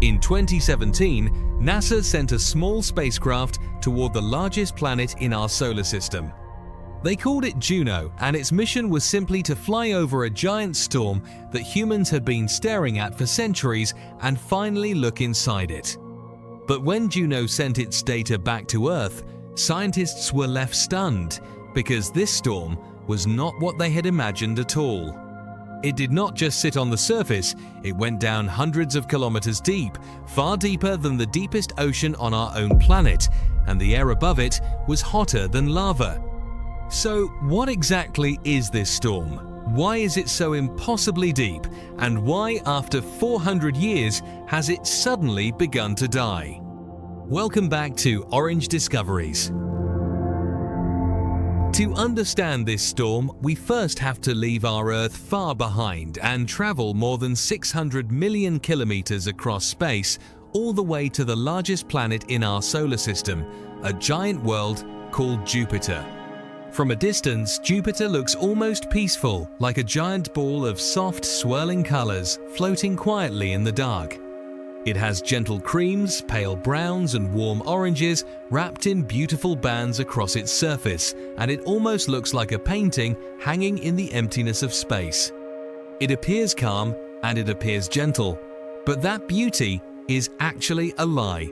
In 2017, NASA sent a small spacecraft toward the largest planet in our solar system. They called it Juno, and its mission was simply to fly over a giant storm that humans had been staring at for centuries and finally look inside it. But when Juno sent its data back to Earth, scientists were left stunned because this storm was not what they had imagined at all. It did not just sit on the surface, it went down hundreds of kilometers deep, far deeper than the deepest ocean on our own planet, and the air above it was hotter than lava. So what exactly is this storm? Why is it so impossibly deep? And why, after 400 years, has it suddenly begun to die? Welcome back to Orange Discoveries. To understand this storm, we first have to leave our Earth far behind and travel more than 600 million kilometers across space, all the way to the largest planet in our solar system, a giant world called Jupiter. From a distance, Jupiter looks almost peaceful, like a giant ball of soft, swirling colors floating quietly in the dark. It has gentle creams, pale browns, and warm oranges wrapped in beautiful bands across its surface, and it almost looks like a painting hanging in the emptiness of space. It appears calm and it appears gentle, but that beauty is actually a lie.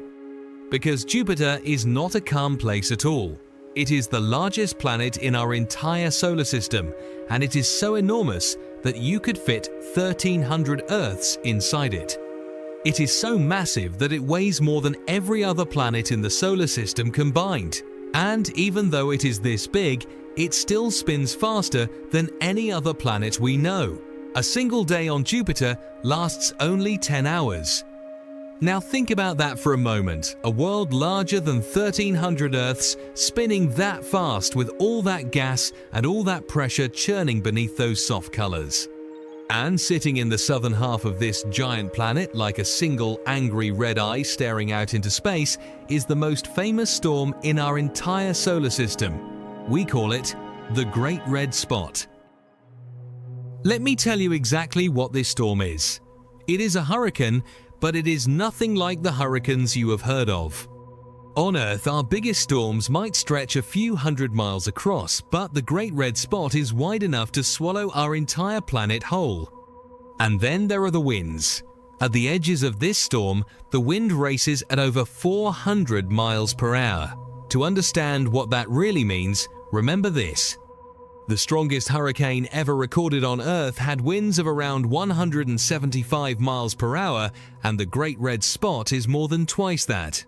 Because Jupiter is not a calm place at all. It is the largest planet in our entire solar system, and it is so enormous that you could fit 1,300 Earths inside it. It is so massive that it weighs more than every other planet in the solar system combined. And even though it is this big, it still spins faster than any other planet we know. A single day on Jupiter lasts only 10 hours. Now think about that for a moment, a world larger than 1,300 Earths spinning that fast with all that gas and all that pressure churning beneath those soft colors. And sitting in the southern half of this giant planet like a single angry red eye staring out into space is the most famous storm in our entire solar system. We call it the Great Red Spot. Let me tell you exactly what this storm is. It is a hurricane, but it is nothing like the hurricanes you have heard of. On Earth, our biggest storms might stretch a few hundred miles across, but the Great Red Spot is wide enough to swallow our entire planet whole. And then there are the winds. At the edges of this storm, the wind races at over 400 miles per hour. To understand what that really means, remember this. The strongest hurricane ever recorded on Earth had winds of around 175 miles per hour, and the Great Red Spot is more than twice that.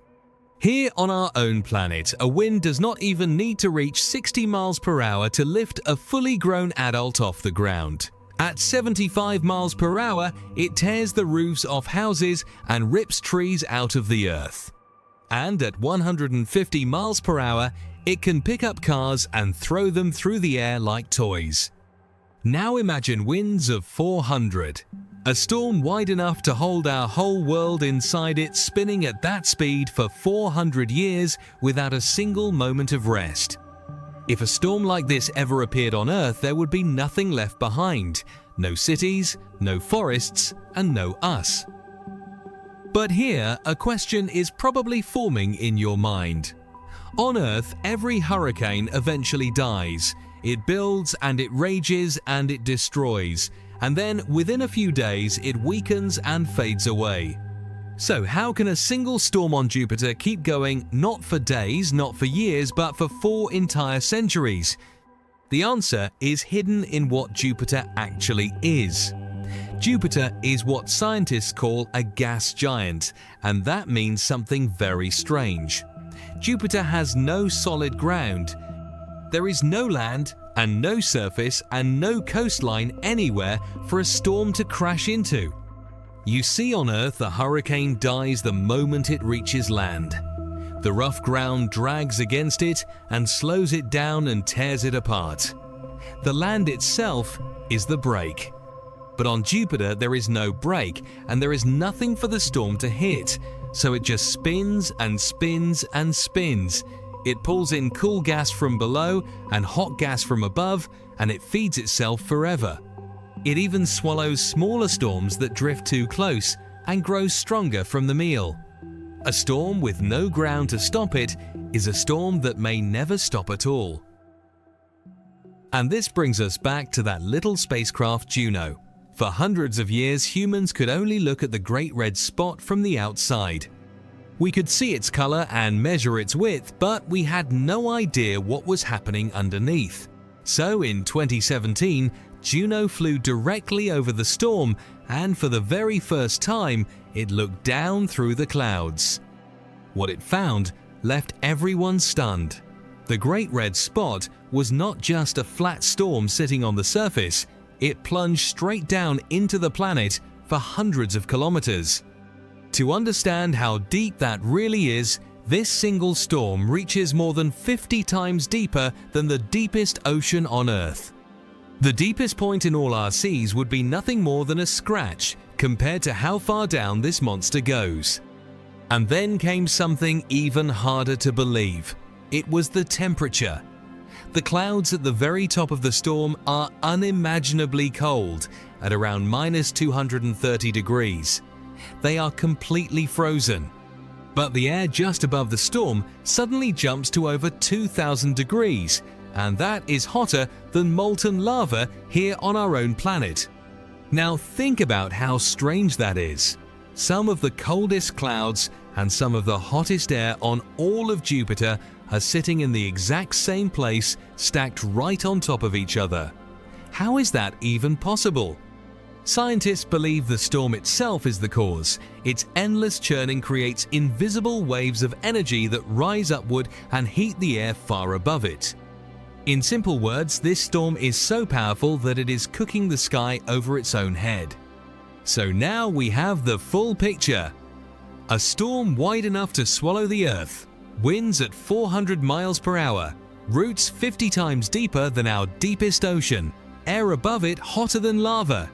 Here on our own planet, a wind does not even need to reach 60 miles per hour to lift a fully grown adult off the ground. At 75 miles per hour, it tears the roofs off houses and rips trees out of the earth. And at 150 miles per hour, it can pick up cars and throw them through the air like toys. Now imagine winds of 400. A storm wide enough to hold our whole world inside it, spinning at that speed for 400 years without a single moment of rest. If a storm like this ever appeared on Earth, there would be nothing left behind. No cities, no forests, and no us. But here, a question is probably forming in your mind. On Earth, every hurricane eventually dies. It builds and it rages and it destroys. And then, within a few days, it weakens and fades away. So how can a single storm on Jupiter keep going not for days, not for years, but for 4 entire centuries? The answer is hidden in what Jupiter actually is. Jupiter is what scientists call a gas giant, and that means something very strange. Jupiter has no solid ground. There is no land and no surface and no coastline anywhere for a storm to crash into. You see, on Earth, a hurricane dies the moment it reaches land. The rough ground drags against it and slows it down and tears it apart. The land itself is the break. But on Jupiter, there is no break, and there is nothing for the storm to hit, so it just spins and spins and spins. It pulls in cool gas from below and hot gas from above, and it feeds itself forever. It even swallows smaller storms that drift too close, and grows stronger from the meal. A storm with no ground to stop it is a storm that may never stop at all. And this brings us back to that little spacecraft Juno. For hundreds of years, humans could only look at the Great Red Spot from the outside. We could see its color and measure its width, but we had no idea what was happening underneath. So in 2017, Juno flew directly over the storm, and for the very first time, it looked down through the clouds. What it found left everyone stunned. The Great Red Spot was not just a flat storm sitting on the surface, it plunged straight down into the planet for hundreds of kilometers. To understand how deep that really is, this single storm reaches more than 50 times deeper than the deepest ocean on Earth. The deepest point in all our seas would be nothing more than a scratch compared to how far down this monster goes. And then came something even harder to believe. It was the temperature. The clouds at the very top of the storm are unimaginably cold at around -230 degrees. They are completely frozen. But the air just above the storm suddenly jumps to over 2,000 degrees, and that is hotter than molten lava here on our own planet. Now think about how strange that is. Some of the coldest clouds and some of the hottest air on all of Jupiter are sitting in the exact same place, stacked right on top of each other. How is that even possible? Scientists believe the storm itself is the cause. Its endless churning creates invisible waves of energy that rise upward and heat the air far above it. In simple words, this storm is so powerful that it is cooking the sky over its own head. So now we have the full picture. A storm wide enough to swallow the Earth, winds at 400 miles per hour, roots 50 times deeper than our deepest ocean, air above it hotter than lava,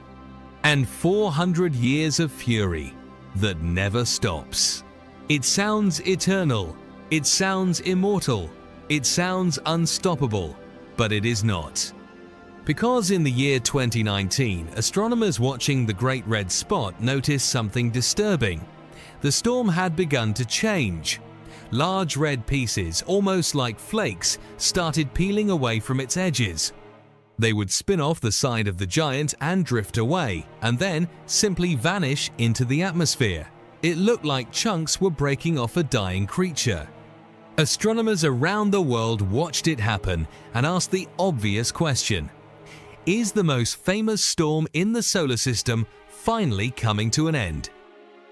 and 400 years of fury that never stops. It sounds eternal, it sounds immortal, it sounds unstoppable, but it is not. Because in the year 2019, astronomers watching the Great Red Spot noticed something disturbing. The storm had begun to change. Large red pieces, almost like flakes, started peeling away from its edges. They would spin off the side of the giant and drift away, and then simply vanish into the atmosphere. It looked like chunks were breaking off a dying creature. Astronomers around the world watched it happen and asked the obvious question: is the most famous storm in the solar system finally coming to an end?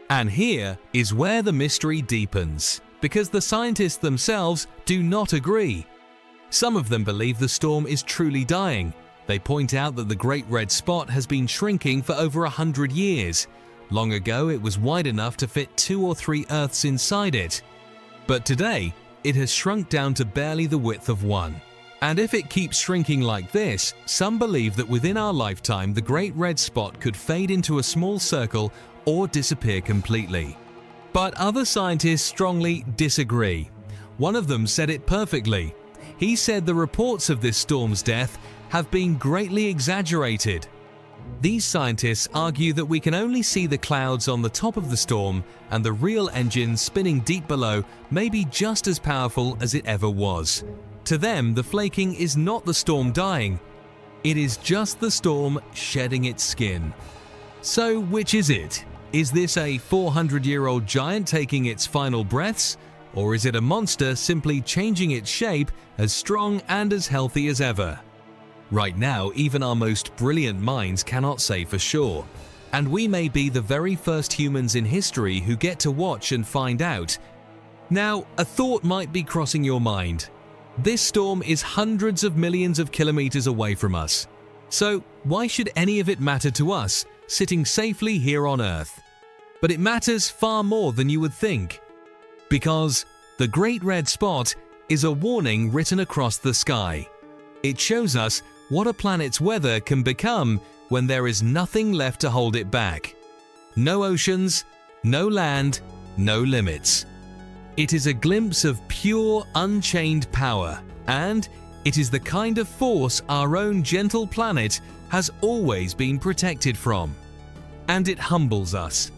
And here is where the mystery deepens, because the scientists themselves do not agree. Some of them believe the storm is truly dying. They point out that the Great Red Spot has been shrinking for over 100 years. Long ago, it was wide enough to fit 2 or 3 Earths inside it. But today, it has shrunk down to barely the width of one. And if it keeps shrinking like this, some believe that within our lifetime, the Great Red Spot could fade into a small circle or disappear completely. But other scientists strongly disagree. One of them said it perfectly. He said the reports of this storm's death have been greatly exaggerated. These scientists argue that we can only see the clouds on the top of the storm, and the real engine spinning deep below may be just as powerful as it ever was. To them, the flaking is not the storm dying. It is just the storm shedding its skin. So which is it? Is this a 400-year-old giant taking its final breaths? Or is it a monster simply changing its shape, as strong and as healthy as ever? Right now, even our most brilliant minds cannot say for sure. And we may be the very first humans in history who get to watch and find out. Now, a thought might be crossing your mind. This storm is hundreds of millions of kilometers away from us. So why should any of it matter to us, sitting safely here on Earth? But it matters far more than you would think. Because the Great Red Spot is a warning written across the sky. It shows us what a planet's weather can become when there is nothing left to hold it back. No oceans, no land, no limits. It is a glimpse of pure, unchained power, and it is the kind of force our own gentle planet has always been protected from. And it humbles us.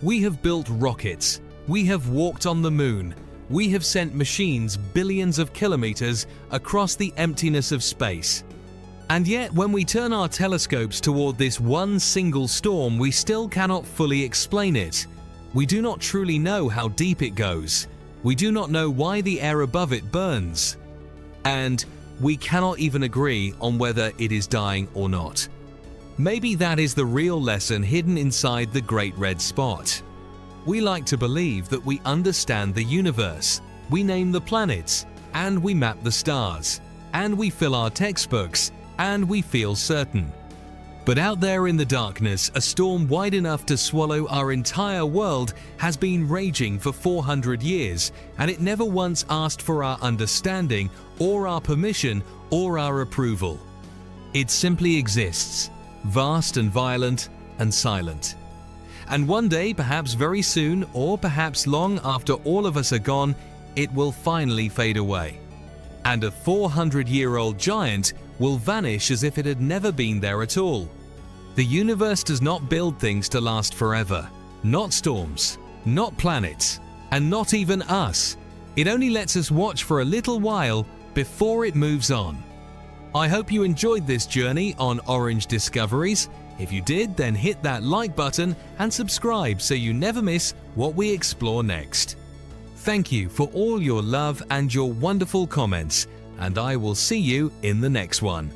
We have built rockets. We have walked on the moon. We have sent machines billions of kilometers across the emptiness of space. And yet, when we turn our telescopes toward this one single storm, we still cannot fully explain it. We do not truly know how deep it goes. We do not know why the air above it burns. And we cannot even agree on whether it is dying or not. Maybe that is the real lesson hidden inside the Great Red Spot. We like to believe that we understand the universe, we name the planets, and we map the stars, and we fill our textbooks, and we feel certain. But out there in the darkness, a storm wide enough to swallow our entire world has been raging for 400 years, and it never once asked for our understanding, or our permission, or our approval. It simply exists, vast and violent and silent. And one day, perhaps very soon, or perhaps long after all of us are gone, it will finally fade away. And a 400-year-old giant will vanish as if it had never been there at all. The universe does not build things to last forever. Not storms, not planets, and not even us. It only lets us watch for a little while before it moves on. I hope you enjoyed this journey on Orange Discoveries. If you did, then hit that like button and subscribe so you never miss what we explore next. Thank you for all your love and your wonderful comments, and I will see you in the next one.